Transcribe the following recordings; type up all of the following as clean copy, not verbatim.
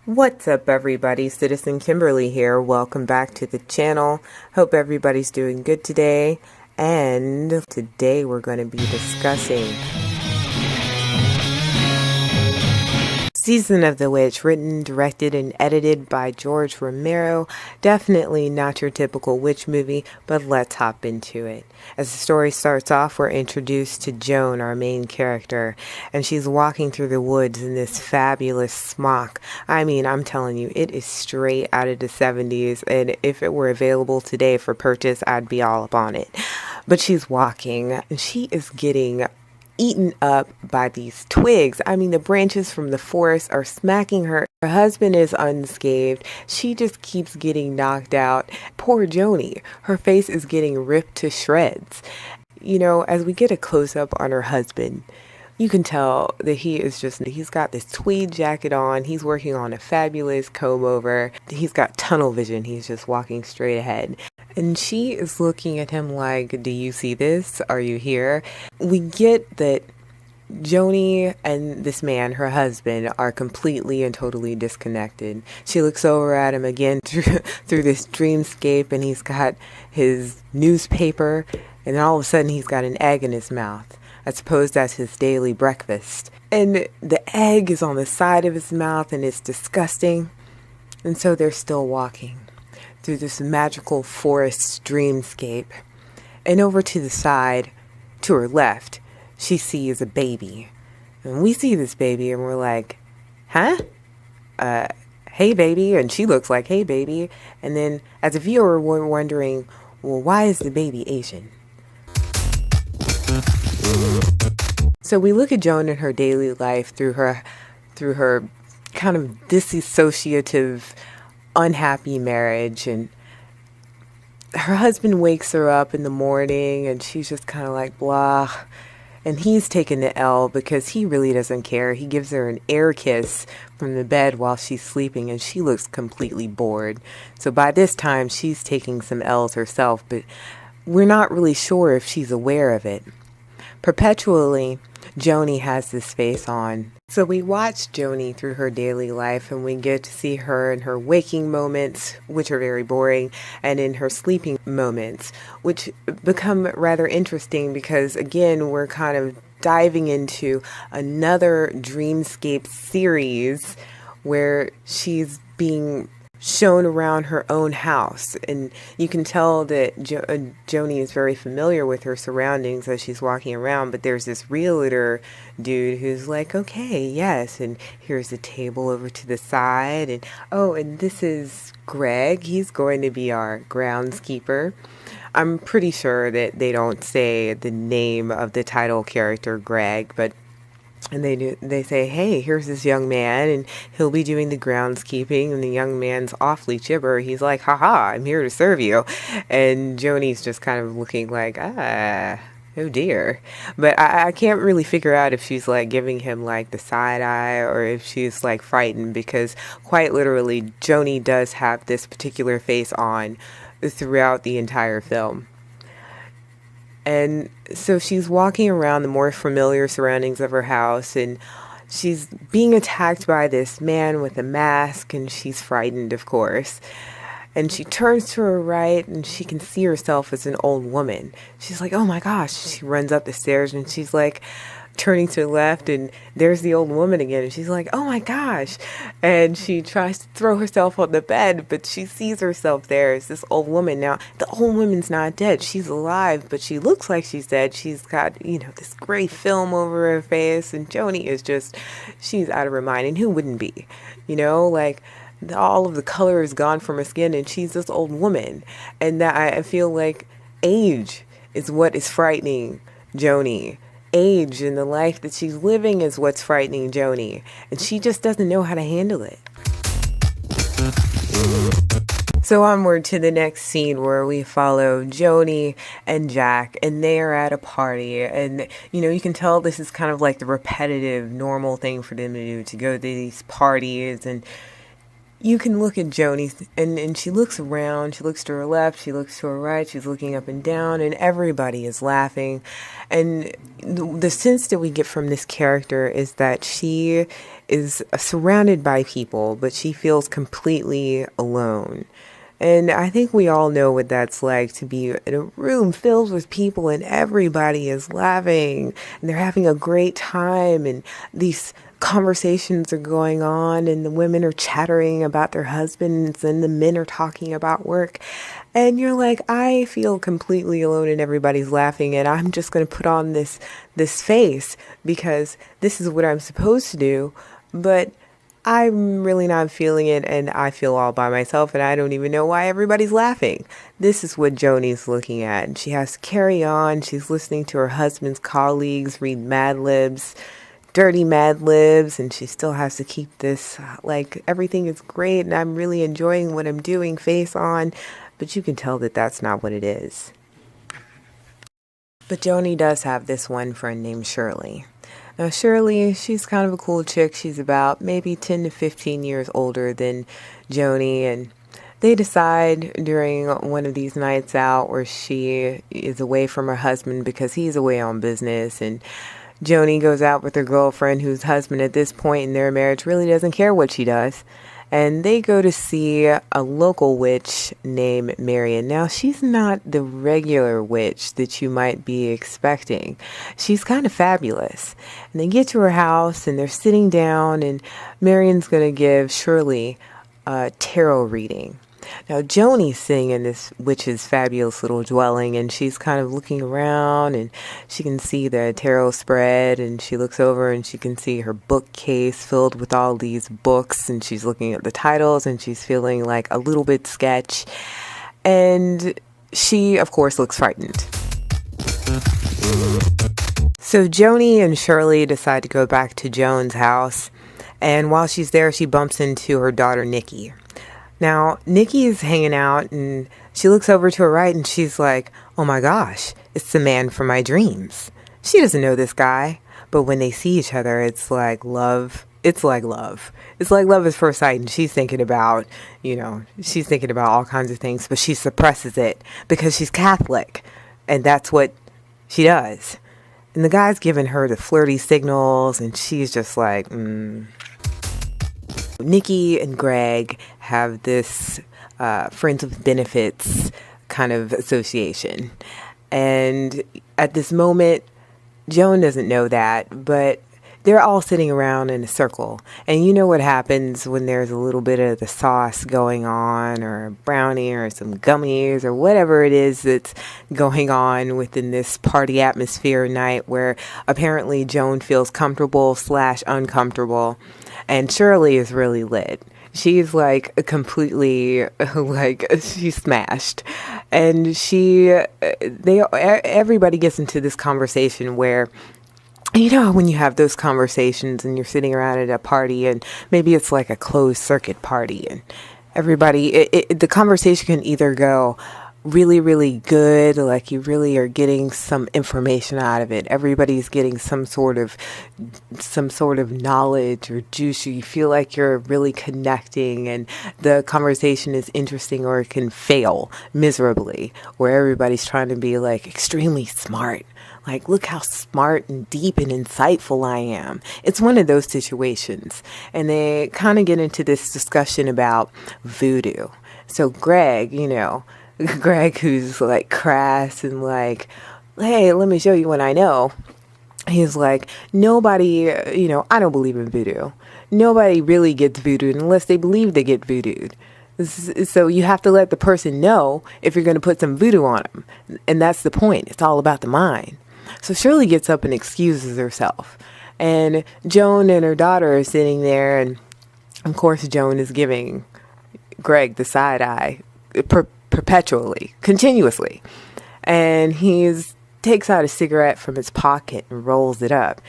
What's up, everybody? Citizen Kimberly here. Welcome back to the channel. Hope everybody's doing good today. And today we're going to be discussing Season of the Witch, written, directed, and edited by George Romero. Definitely not your typical witch movie, but let's hop into it. As the story starts off, we're introduced to Joan, our main character, and she's walking through the woods in this fabulous smock. I mean, I'm telling you, it is straight out of the 70s, and if it were available today for purchase, I'd be all up on it. But she's walking, and she is getting eaten up by these twigs. I mean, the branches from the forest are smacking her. Her husband is unscathed. She just keeps getting knocked out. Poor Joni. Her face is getting ripped to shreds. You know, as we get a close-up on her husband, you can tell that he's got this tweed jacket on. He's working on a fabulous comb over. He's got tunnel vision. He's just walking straight ahead. And she is looking at him like, do you see this? Are you here? We get that Joni and this man, her husband, are completely and totally disconnected. She looks over at him again through this dreamscape, and he's got his newspaper, and then all of a sudden he's got an egg in his mouth. I suppose that's his daily breakfast. And the egg is on the side of his mouth, and it's disgusting. And so they're still walking through this magical forest dreamscape. And over to the side, to her left, she sees a baby. And we see this baby and we're like, huh? Hey baby. And she looks like, hey baby. And then as a viewer, we're wondering, well, why is the baby Asian? So we look at Joan in her daily life through her kind of disassociative, unhappy marriage, and her husband wakes her up in the morning and she's just kind of like blah, and he's taking the L because he really doesn't care. He gives her an air kiss from the bed while she's sleeping, and she looks completely bored. So by this time she's taking some L's herself, but we're not really sure if she's aware of it. Perpetually, Joni has this face on. So we watch Joni through her daily life, and we get to see her in her waking moments, which are very boring, and in her sleeping moments, which become rather interesting because, again, we're kind of diving into another dreamscape series where she's being shown around her own house, and you can tell that Joni is very familiar with her surroundings as she's walking around, but there's this realtor dude who's like, okay, yes, and here's a table over to the side, and oh, and this is Greg. He's going to be our groundskeeper. I'm pretty sure that they don't say the name of the title character, Greg, but they say, hey, here's this young man, and he'll be doing the groundskeeping, and the young man's awfully chipper. He's like, haha, I'm here to serve you. And Joni's just kind of looking like, oh dear. But I can't really figure out if she's like giving him like the side eye or if she's like frightened, because quite literally Joni does have this particular face on throughout the entire film. And so she's walking around the more familiar surroundings of her house, and she's being attacked by this man with a mask, and she's frightened, of course. And she turns to her right, and she can see herself as an old woman. She's like, oh my gosh. She runs up the stairs, and she's like turning to the left, and there's the old woman again, and she's like, oh my gosh. And she tries to throw herself on the bed, but she sees herself there as this old woman. Now, the old woman's not dead. She's alive, but she looks like she's dead. She's got, this gray film over her face, and Joni is just, she's out of her mind. And who wouldn't be? Like, all of the color is gone from her skin, and she's this old woman. And that I feel like age is what is frightening Joni. Age and the life that she's living is what's frightening Joni, and she just doesn't know how to handle it. So onward to the next scene where we follow Joni and Jack, and they are at a party, and you can tell this is kind of like the repetitive normal thing for them to do, to go to these parties, and you can look at Joni, and she looks around, she looks to her left, she looks to her right, she's looking up and down, and everybody is laughing. And the sense that we get from this character is that she is surrounded by people, but she feels completely alone. And I think we all know what that's like, to be in a room filled with people and everybody is laughing and they're having a great time, and these conversations are going on and the women are chattering about their husbands and the men are talking about work. And you're like, I feel completely alone and everybody's laughing, and I'm just going to put on this face because this is what I'm supposed to do. But I'm really not feeling it, and I feel all by myself, and I don't even know why everybody's laughing. This is what Joni's looking at, and she has to carry on. She's listening to her husband's colleagues read Mad Libs, dirty Mad Libs, and she still has to keep this, like, everything is great, and I'm really enjoying what I'm doing face on, but you can tell that that's not what it is. But Joni does have this one friend named Shirley. Now, Shirley, she's kind of a cool chick. She's about maybe 10 to 15 years older than Joni, and they decide during one of these nights out where she is away from her husband because he's away on business, and Joni goes out with her girlfriend whose husband at this point in their marriage really doesn't care what she does. And they go to see a local witch named Marion. Now, she's not the regular witch that you might be expecting. She's kind of fabulous. And they get to her house and they're sitting down, and Marion's going to give Shirley a tarot reading. Now, Joni's sitting in this witch's fabulous little dwelling, and she's kind of looking around, and she can see the tarot spread, and she looks over and she can see her bookcase filled with all these books, and she's looking at the titles, and she's feeling like a little bit sketch, and she, of course, looks frightened. So Joni and Shirley decide to go back to Joan's house, and while she's there, she bumps into her daughter, Nikki. Now, Nikki is hanging out, and she looks over to her right, and she's like, oh my gosh, it's the man from my dreams. She doesn't know this guy, but when they see each other, it's like love. It's like love. It's like love at first sight, and she's thinking about all kinds of things, but she suppresses it because she's Catholic, and that's what she does. And the guy's giving her the flirty signals, and she's just like, Nikki and Greg have this friends with benefits kind of association. And at this moment, Joan doesn't know that, but they're all sitting around in a circle. And you know what happens when there's a little bit of the sauce going on, or a brownie or some gummies or whatever it is that's going on within this party atmosphere night, where apparently Joan feels comfortable / uncomfortable. And Shirley is really lit. She's like completely, like, she's smashed. And everybody gets into this conversation where, you know, when you have those conversations and you're sitting around at a party, and maybe it's like a closed circuit party, and everybody, the conversation can either go really, really good, like you really are getting some information out of it. Everybody's getting some sort of knowledge or juice. You feel like you're really connecting and the conversation is interesting, or it can fail miserably, where everybody's trying to be like extremely smart. Like, look how smart and deep and insightful I am. It's one of those situations. And they kind of get into this discussion about voodoo. So Greg, who's like crass and like, hey, let me show you what I know. He's like, nobody, I don't believe in voodoo. Nobody really gets voodooed unless they believe they get voodooed. So you have to let the person know if you're going to put some voodoo on them. And that's the point. It's all about the mind. So Shirley gets up and excuses herself. And Joan and her daughter are sitting there. And of course, Joan is giving Greg the side eye perpetually, continuously. And he takes out a cigarette from his pocket and rolls it up.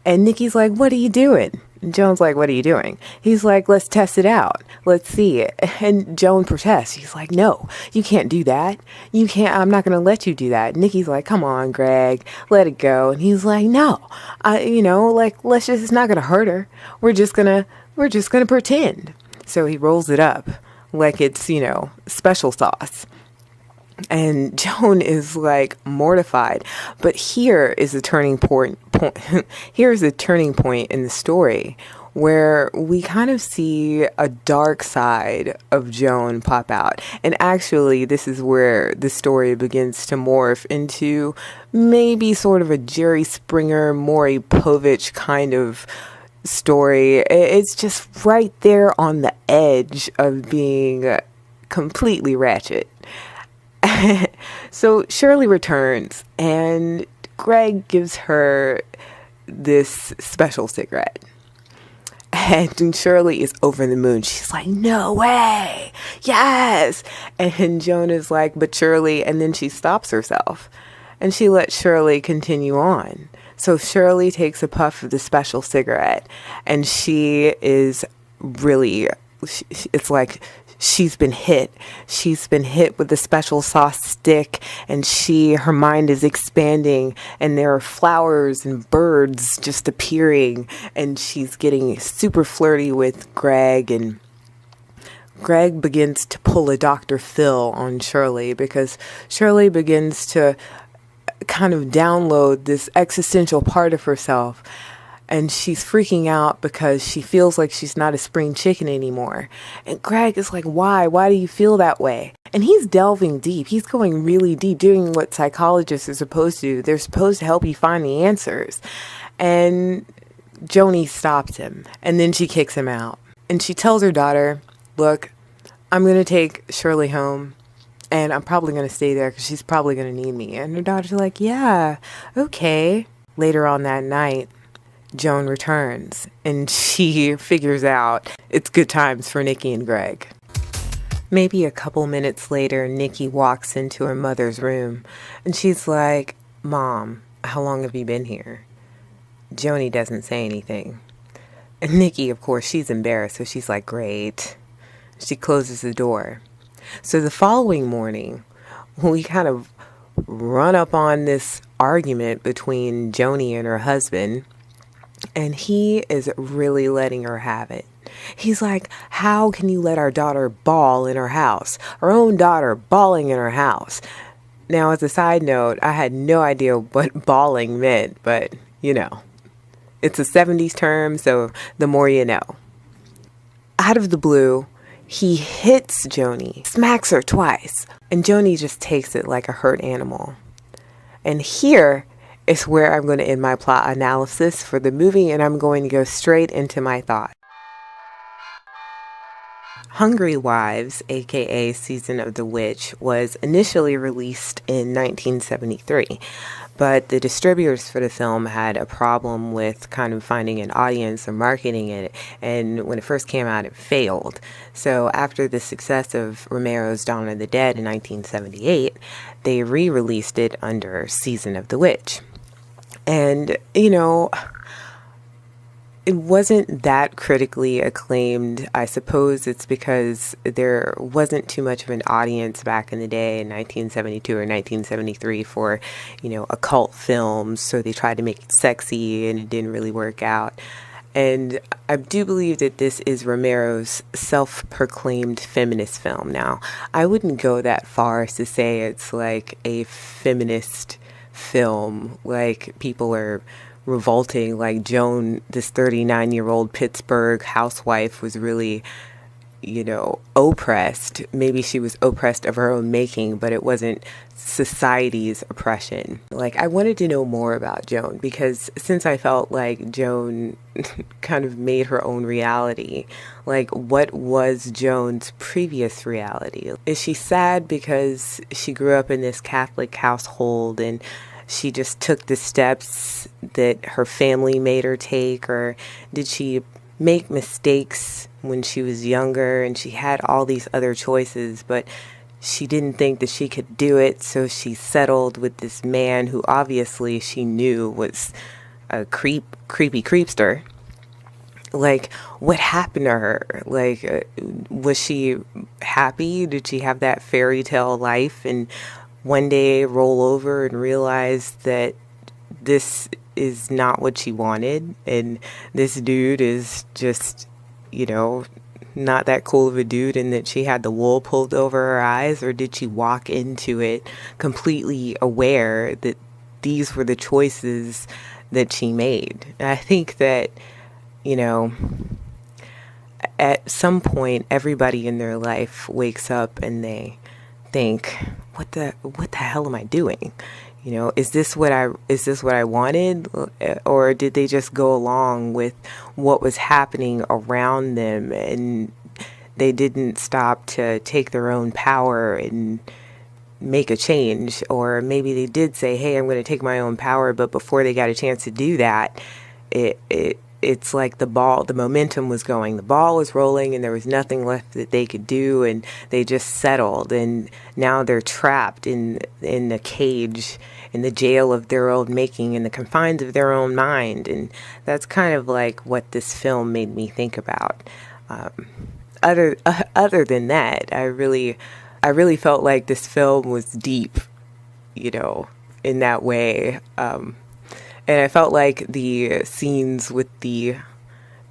And Nikki's like, what are you doing? And Joan's like, what are you doing? He's like, let's test it out. Let's see it. And Joan protests. She's like, no, you can't do that. You can't. I'm not going to let you do that. Nikki's like, come on, Greg, let it go. And he's like, no, it's not going to hurt her. We're just going to pretend. So he rolls it up like it's, special sauce. And Joan is like mortified. But here is a turning point. Here's a turning point in the story where we kind of see a dark side of Joan pop out. And actually, this is where the story begins to morph into maybe sort of a Jerry Springer, Maury Povich kind of story. It's just right there on the edge of being completely ratchet. So Shirley returns and Greg gives her this special cigarette. And Shirley is over the moon. She's like, no way. Yes. And Joan is like, but Shirley, and then she stops herself and she lets Shirley continue on. So Shirley takes a puff of the special cigarette and she is really, it's like she's been hit. She's been hit with the special sauce stick and her mind is expanding and there are flowers and birds just appearing and she's getting super flirty with Greg, and Greg begins to pull a Dr. Phil on Shirley because Shirley begins to kind of download this existential part of herself. And she's freaking out because she feels like she's not a spring chicken anymore. And Greg is like, why? Why do you feel that way? And he's delving deep. He's going really deep, doing what psychologists are supposed to do. They're supposed to help you find the answers. And Joni stops him. And then she kicks him out. And she tells her daughter, look, I'm going to take Shirley home. And I'm probably going to stay there because she's probably going to need me. And her daughter's like, yeah, okay. Later on that night, Joan returns and she figures out it's good times for Nikki and Greg. Maybe a couple minutes later, Nikki walks into her mother's room and she's like, Mom, how long have you been here? Joni doesn't say anything. And Nikki, of course, she's embarrassed, so she's like, great. She closes the door. So the following morning, we kind of run up on this argument between Joni and her husband. And he is really letting her have it. He's like, how can you let our daughter bawl in her house? Our own daughter bawling in her house. Now, as a side note, I had no idea what bawling meant, but, it's a 70s term, so the more you know. Out of the blue, he hits Joni, smacks her twice, and Joni just takes it like a hurt animal. And here is where I'm going to end my plot analysis for the movie, and I'm going to go straight into my thought. Hungry Wives, aka Season of the Witch, was initially released in 1973, but the distributors for the film had a problem with kind of finding an audience or marketing it, and when it first came out, it failed. So after the success of Romero's Dawn of the Dead in 1978, they re-released it under Season of the Witch. And, it wasn't that critically acclaimed. I suppose it's because there wasn't too much of an audience back in the day in 1972 or 1973 for, occult films. So they tried to make it sexy and it didn't really work out. And I do believe that this is Romero's self-proclaimed feminist film. Now, I wouldn't go that far as to say it's like a feminist film, like people are revolting, like Joan, this 39-year-old Pittsburgh housewife, was really, oppressed. Maybe she was oppressed of her own making, but it wasn't society's oppression. Like, I wanted to know more about Joan because since I felt like Joan kind of made her own reality, like, what was Joan's previous reality? Is she sad because she grew up in this Catholic household and she just took the steps that her family made her take, or did she make mistakes when she was younger and she had all these other choices, but she didn't think that she could do it, so she settled with this man who obviously she knew was a creepy creepster? Like, what happened to her? Like, was she happy? Did she have that fairy tale life and one day roll over and realize that this is not what she wanted and this dude is just, not that cool of a dude and that she had the wool pulled over her eyes? Or did she walk into it completely aware that these were the choices that she made? And I think that, you know, at some point, everybody in their life wakes up and they think, what the hell am I doing? You know, is this what I wanted? Or did they just go along with what was happening around them and they didn't stop to take their own power and make a change? Or maybe they did say, hey, I'm going to take my own power, but before they got a chance to do that, it's like the momentum was going, the ball was rolling, and there was nothing left that they could do, and they just settled, and now they're trapped in the cage, in the jail of their own making, in the confines of their own mind. And that's kind of like what this film made me think about. Other than that, I really felt like this film was deep, you know, in that way. And I felt like the scenes with the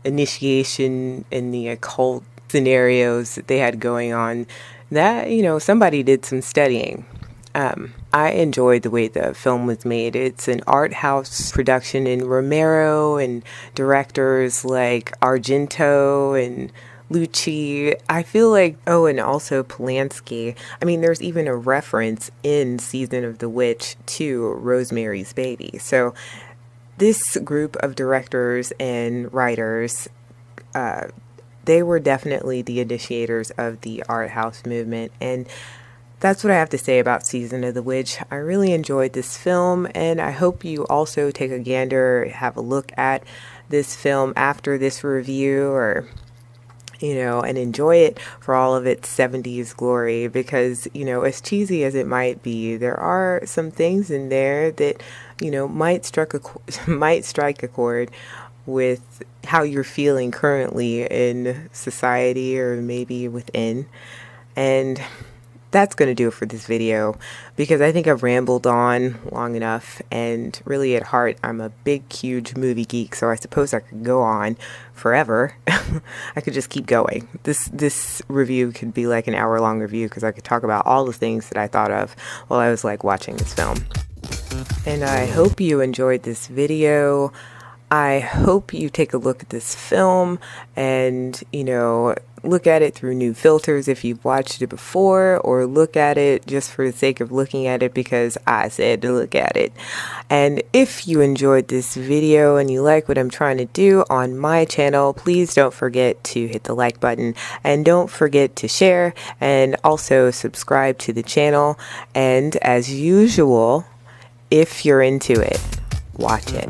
initiation and the occult scenarios that they had going on, that, you know, somebody did some studying. I enjoyed the way the film was made. It's an art house production, and Romero and directors like Argento and Lucci, I feel like, oh, and also Polanski. I mean, there's even a reference in Season of the Witch to Rosemary's Baby. So this group of directors and writers, they were definitely the initiators of the art house movement. And that's what I have to say about Season of the Witch. I really enjoyed this film, and I hope you also take a gander, have a look at this film after this review, or, you know, and enjoy it for all of its 70s glory, because, you know, as cheesy as it might be, there are some things in there that, you know, might strike a chord with how you're feeling currently in society, or maybe within. And that's going to do it for this video, because I think I've rambled on long enough, and really at heart, I'm a big, huge movie geek, so I suppose I could go on forever. I could just keep going. This review could be like an hour-long review, because I could talk about all the things that I thought of while I was like watching this film. And I hope you enjoyed this video. I hope you take a look at this film and, you know, look at it through new filters if you've watched it before, or look at it just for the sake of looking at it because I said to look at it. And if you enjoyed this video and you like what I'm trying to do on my channel, please don't forget to hit the like button, and don't forget to share, and also subscribe to the channel. And as usual, if you're into it, watch it.